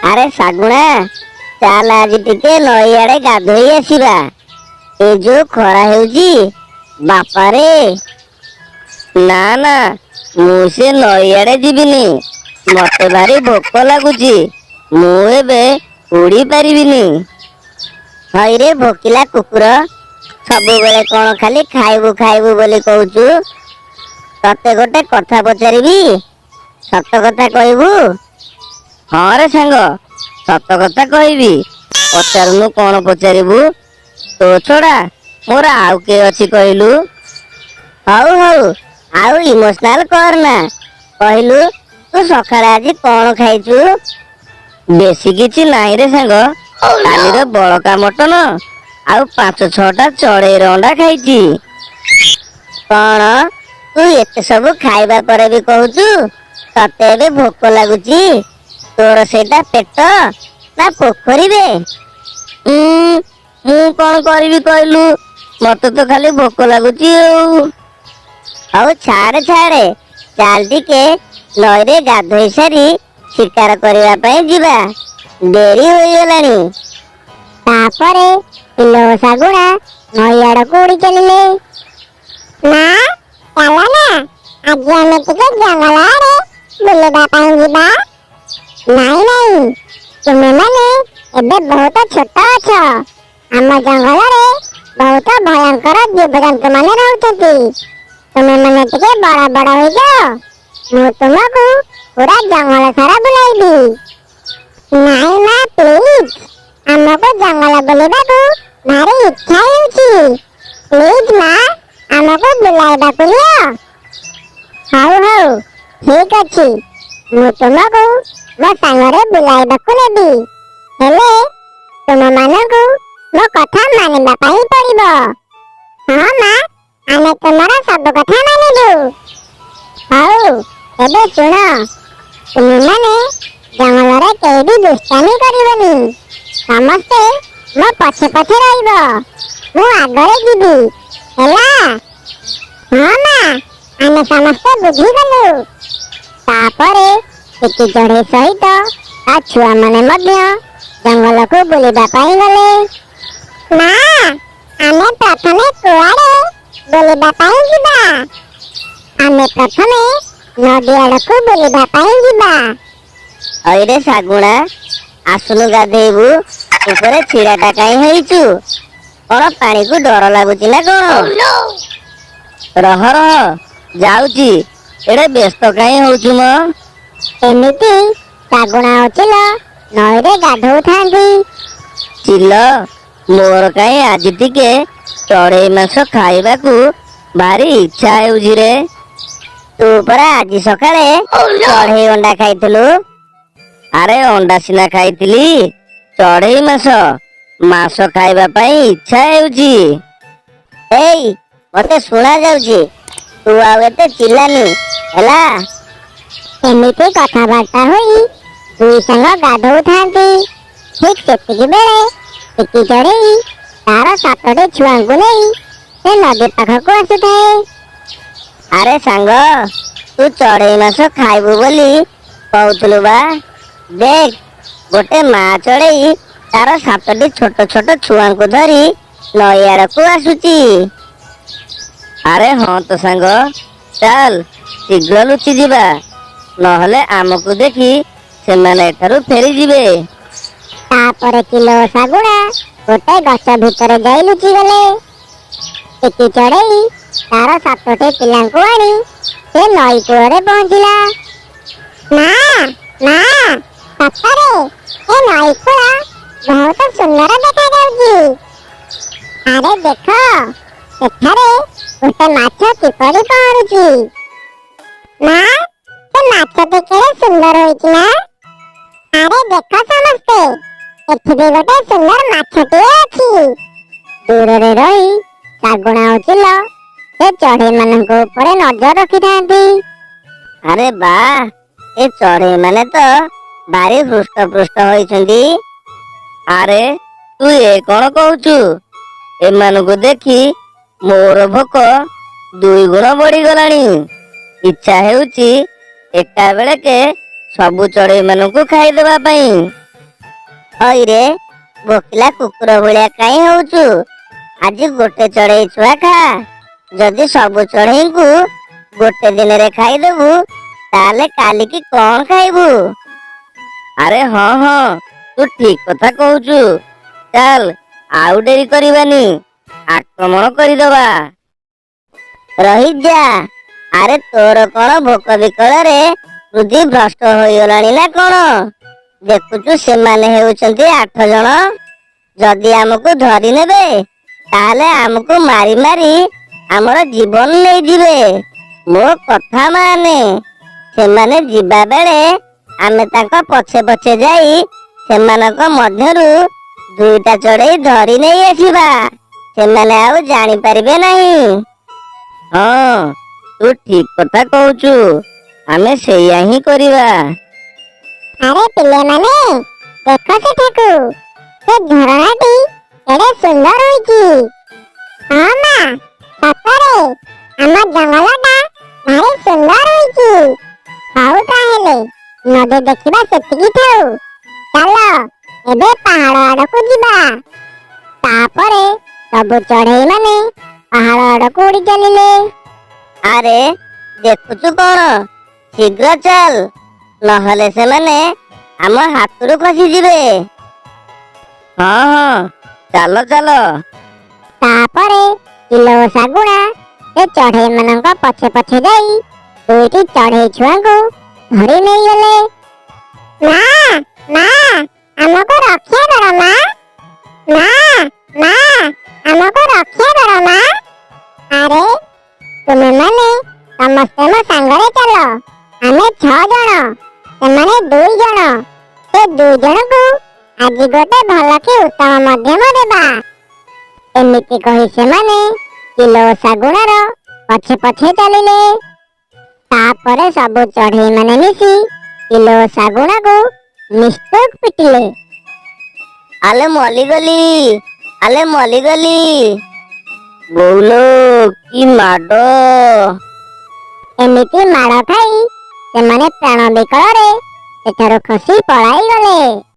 ଆରେ ଶାଗୁଣା, ଚାଲ ଆଜି ଟିକେ ନଈ ଆଡେ ଗାଧୋଇ ଆସିବା। ଏ ଯୋଉ ଖରା ହେଉଛି ବାପାରେ। ନା ନା, ମୁଁ ସେ ନଈ ଆଡେ ଯିବିନି। ମତେ ଭାରି ଭୋକ ଲାଗୁଛି। ମୁଁ ଏବେ ଉଡ଼ି ପାରିବିନି। ହଇରେ ଭୋକିଲା କୁକୁର, ସବୁବେଳେ କଣ ଖାଲି ଖାଇବୁ ଖାଇବୁ ବୋଲି କହୁଛୁ? ତତେ ଗୋଟେ କଥା ପଚାରିବି, ସତ କଥା କହିବୁ? ହଁ ରେ ସାଙ୍ଗ, ସତ କଥା କହିବି। ପଚାରୁନୁ କଣ ପଚାରିବୁ? ତୋ ଛଡା ମୋର ଆଉ କିଏ ଅଛି କହିଲୁ? ହଉ ହଉ, ଆଉ ଇମୋସନାଲ କରନା। କହିଲୁ, ତୁ ସକାଳେ ଆଜି କଣ ଖାଇଛୁ? ବେଶୀ କିଛି ନାହିଁ ରେ ସାଙ୍ଗ, କାଲିର ବଳକା ମଟନ ଆଉ 5-6ଟା ଚଢେଇର ଅଣ୍ଡା ଖାଇଛି। କଣ, ତୁ ଏତେ ସବୁ ଖାଇବା ପରେ ବି କହୁଛୁ ତତେ ଏବେ ଭୋକ ଲାଗୁଛି? ତୋର ସେଇଟା ପେଟ ନା ପୋଖରୀରେ? ମୁଁ କଣ କରିବି କହିଲୁ? ମତେ ତ ଖାଲି ଭୋକ ଲାଗୁଛି ଆଉ। ହଉ ଛାଡେ ଛାଡେ, ଚାଲ ଟିକେ ନଈରେ ଗାଧୋଇ ସାରି ଶିକାର କରିବା ପାଇଁ ଯିବା। ଡେରି ହୋଇଗଲାଣି। ତାପରେ ପିଲ ଓ ଶାଗୁଣା ନଈ ଆଡକୁ ଉଡ଼ି ଚାଲିଲେ। ମା, ଚାଲ ନା, ଆଜି ଆମେ ଟିକେ ଜଙ୍ଗଲ ଆଡେ ବୁଲିବା ପାଇଁ ଯିବା। ନାଇଁ ନାଇଁ, ତୁମେମାନେ ଏବେ ବହୁତ ଛୋଟ ଅଛ। ଆମ ଜଙ୍ଗଲରେ ବହୁତ ଭୟଙ୍କର ଜୀବଜନ୍ତୁ ମାନେ ରହୁଛନ୍ତି। ତୁମେମାନେ ଟିକେ ବଡ଼ ବଡ଼ ହେଇଯାଅ, ମୁଁ ତୁମକୁ ପୁରା ଜଙ୍ଗଲ ସାରା ବୁଲାଇବି। ନାଇଁ ମା, ପ୍ଲିଜ, ଆମକୁ ଜଙ୍ଗଲ ବୁଲିବାକୁ ଭାରି ଇଚ୍ଛା ହେଉଛି। ପ୍ଲିଜ ମା, ଆମକୁ ବୁଲାଇବାକୁ ନିଅ। ହଉ ହଉ, ଠିକ ଅଛି, ମୁଁ ତୁମକୁ ମୋ ସାଙ୍ଗରେ ବୁଲାଇବାକୁ ନେବି। ହେଲେ ତୁମମାନଙ୍କୁ ମୋ କଥା ମାନିବା ପାଇଁ ପଡ଼ିବ। ହଁ ମା, ଆମେ ତୁମର ସବୁ କଥା ମାନିବୁ। ହଉ, ଏବେ ଶୁଣ, ତୁମେମାନେ ଜଙ୍ଗଲରେ କେହି ବି ଦୁଷ୍ଟାମି କରିବନି। ସମସ୍ତେ ମୋ ପଛେ ପଛେ ରହିବ। ମୁଁ ଆଗରେ ଯିବି, ହେଲା? ହଁ ମା, ଆମେ ସମସ୍ତେ ବୁଝିଗଲୁ। ତାପରେ ଟିକି ଚଢ଼େଇ ସହିତ ତା ଛୁଆମାନେ ମଧ୍ୟ ଜଙ୍ଗଲକୁ ବୁଲିବା ପାଇଁ ଗଲେ। ମା, ଆମେ ପ୍ରଥମେ କୁଆଡେ ବୁଲିବା ପାଇଁ ଯିବା? ଆମେ ପ୍ରଥମେ ନଦୀ ଆଡକୁ ବୁଲିବା ପାଇଁ ଯିବା। ହଇରେ ଶାଗୁଣା, ଆସୁନୁ ଗାଧେଇବୁ। ଉପରେ ଛିଡ଼ାଟା କାହିଁ ହେଇଛୁ? କଣ ପାଣିକୁ ଡର ଲାଗୁଛି ନା କଣ? ରହ ରହ, ଯାଉଛି। ଏଡେ ବ୍ୟସ୍ତ କାହିଁ ହଉଛୁ ମ? ଏମିତି ଶାଗୁଣା ଓ ଚିଲ ନଈରେ ଗାଧୋଉଥାନ୍ତି। ଚିଲ, ମୋର କାହିଁ ଆଜି ଟିକେ ଚଢେଇ ମାଂସ ଖାଇବାକୁ ଭାରି ଇଚ୍ଛା ହେଉଛି ରେ। ତୁ ପରା ଆଜି ସକାଳେ ଚଢେଇ ଅଣ୍ଡା ଖାଇଥିଲୁ। ଆରେ ଅଣ୍ଡା ସିନା ଖାଇଥିଲି, ଚଢେଇ ମାଂସ ଖାଇବା ପାଇଁ ଇଚ୍ଛା ହେଉଛି। ଏଇ, ମତେ ଶୁଣା ଯାଉଛି, ତୁ ଆଉ ଏତେ ଚିଲ୍ଲାନି, ହେଲା? ଏମିତି କଥାବାର୍ତ୍ତା ହୋଇ ଦୁଇ ସାଙ୍ଗ ଗାଧୋଉଥାନ୍ତି। ଠିକ ସେତିକି ବେଳେ ଟିକି ଚଢ଼େଇ ତାର 7ଟି ଛୁଆଙ୍କୁ ନେଇ ସେ ନଦୀ ପାଖକୁ ଆସୁଥାଏ। ଆରେ ସାଙ୍ଗ, ତୁ ଚଢେଇ ମାଂସ ଖାଇବୁ ବୋଲି କହୁଥିଲୁ ବା। ଦେଖ, ଗୋଟେ ମା ଚଢେଇ ତାର 7ଟି ଛୋଟ ଛୋଟ ଛୁଆଙ୍କୁ ଧରି ନଈ ଆଡକୁ ଆସୁଛି। ଆରେ ହଁ ତ ସାଙ୍ଗ, ଚାଲ ଶୀଘ୍ର ଲୁଚିଯିବା, ନହେଲେ ଆମକୁ ଦେଖି ସେମାନେ ଏଠାରୁ ଫେରିଯିବେ। ତାପରେ ଚିଲ ଓ ଶାଗୁଣା ଗୋଟେ ଗଛ ଭିତରେ ଯାଇ ଲୁଚିଗଲେ। ଟିକି ଚଢ଼େଇ ତାର 7ଟି ପିଲାଙ୍କୁ ଆଣି ସେ ନଈ କୂଳରେ ପହଞ୍ଚିଲା। ମା, ମା, ସତରେ ଏ ନଈ କୂଳ ବହୁତ ସୁନ୍ଦର ଦେଖାଯାଉଛି। ଆରେ ଦେଖ, ସେଠାରେ ଗୋଟେ ମାଛ କିପରି ପହଁରୁଛି। ମା, ସେ ମାଛଟି କେଡ଼େ ସୁନ୍ଦର ହୋଇଛି ନା? ଆରେ ଦେଖ ସମସ୍ତେ, ଏଠି ବି ଗୋଟେ ସୁନ୍ଦର ମାଛଟିଏ ଅଛି। ଦୂରରେ ରହି ଶାଗୁଣା ଓ ଚିଲ ସେ ଚଢ଼େଇ ମାନଙ୍କ ଉପରେ ନଜର ରଖିଥାନ୍ତି। ଆରେ ବାଃ, ଏ ଚଢେଇ ମାନେ ତ ଭାରି ହୃଷ୍ଟପୃଷ୍ଟ ହୋଇଛନ୍ତି। ଆରେ ତୁ ଏ କଣ କହୁଛୁ? ଏମାନଙ୍କୁ ଦେଖି ମୋର ଭୋକ 2 ଗୁଣ ବଢିଗଲାଣି। ଇଚ୍ଛା ହେଉଛି ଏକା ବେଳକେ ସବୁ ଚଢେଇ ମାନଙ୍କୁ ଖାଇଦେବା ପାଇଁ। ହଇରେ ଭୋକିଲା କୁକୁର ଭଳିଆ କାହିଁ ହଉଛୁ? ଆଜି ଗୋଟେ ଚଢେଇ ଛୁଆ ଖା। ଯଦି ସବୁ ଚଢେଇଙ୍କୁ ଗୋଟେ ଦିନରେ ଖାଇଦେବୁ ତାହେଲେ କାଲିକି କଣ ଖାଇବୁ? ଆରେ ହଁ ହଁ, ତୁ ଠିକ କଥା କହୁଛୁ। ଚାଲ ଆଉ ଡେରି କରିବାନି, ଆକ୍ରମଣ କରିଦବା। ରହିଯା। ଆରେ ତୋର କଣ ଭୋକ ବିକଳରେ ବୁଦ୍ଧି ଭ୍ରଷ୍ଟ ହୋଇଗଲାଣି ନା କଣ? ଦେଖୁଛୁ ସେମାନେ ହେଉଛନ୍ତି 8 ଜଣ। ଯଦି ଆମକୁ ଧରି ନେବେ ତାହେଲେ ଆମକୁ ମାରି ମାରି ଆମର ଜୀବନ ନେଇଯିବେ। ମୋ କଥା ମାନେ। ସେମାନେ ଯିବା ବେଳେ ଆମେ ତାଙ୍କ ପଛେ ପଛେ ଯାଇ ସେମାନଙ୍କ ମଧ୍ୟରୁ 2ଟା ଚଢେଇ ଧରି ନେଇ ଆସିବା। ସେମାନେ ଆଉ ଜାଣିପାରିବେ ନାହିଁ। ହଁ, ତୁ ଠିକ କଥା କହୁଛୁ। ଆମେ ସେଇଆ ହିଁ କରିବା। ଆରେ ପିଲେମାନେ, ଦେଖ ସେଠାକୁ। ସେ ଝରଣାଟି କେଡ଼େ ସୁନ୍ଦର ହୋଇଛି। ହଁ ମା, ସତରେ ଆମ ଜଙ୍ଗଲଟା ଭାରି ସୁନ୍ଦର ହୋଇଛି। ହଉ ତାହେଲେ ନଦୀ ଦେଖିବା ସେତିକି ଥାଉ। ଚାଲ ଏବେ ପାହାଡ଼ ଆଡ଼କୁ ଯିବା। ତାପରେ ସବୁ ଚଢ଼େଇ ମାନେ ପାହାଡ଼ ଆଡ଼କୁ ଉଡ଼ି ଚାଲିଲେ। ଆରେ ଦେଖୁଛୁ କଣ? ଶୀଘ୍ର ଚାଲ, ନହେଲେ ସେମାନେ ଆମ ହାତରୁ ଖସିଯିବେ। ହଁ ହଁ, ଚାଲ ଚାଲ। ତାପରେ ଚିଲ ଓ ଶାଗୁଣା ସେ ଚଢ଼େଇ ମାନଙ୍କ ପଛେ ପଛେ ଯାଇ 2ଟି ଚଢ଼େଇ ଛୁଆଙ୍କୁ ଧରି ନେଇଗଲେ। ମା, ମା, ଆମକୁ ରକ୍ଷା କର ମା। ମା, ମା, ଆମକୁ ରକ୍ଷା କର ମା। ଆରେ ତୁମେମାନେ ସମସ୍ତେ ମୋ ସାଙ୍ଗରେ ଚାଲ। ଆମେ 6 ଜଣ, ସେମାନେ 2 ଜଣ। ସେ 2 ଜଣଙ୍କୁ ଆଜି ଗୋଟେ ଭଲ କି ଉତ୍ତମ ମଧ୍ୟମ ଦେବା। ଏମିତି କହି ସେମାନେ ଚିଲ ଓ ଶାଗୁଣାର ପଛେ ପଛେ ଚାଲିଲେ। ତାପରେ ସବୁ ଚଢ଼େଇ ମାନେ ମିଶି ଚିଲ ଓ ଶାଗୁଣାକୁ ନିସ୍ତୁକ ପିଟିଲେ। ଆଲେ ମଲିଗଲି, ଆଲେ ମଲିଗଲି। ବୋଉଲୋ କି ମାଡ! ଏମିତି ମାଡ଼ ଖାଇ ସେମାନେ ପ୍ରାଣ ବିକଳରେ ସେଠାରୁ ଖସି ପଳାଇଗଲେ।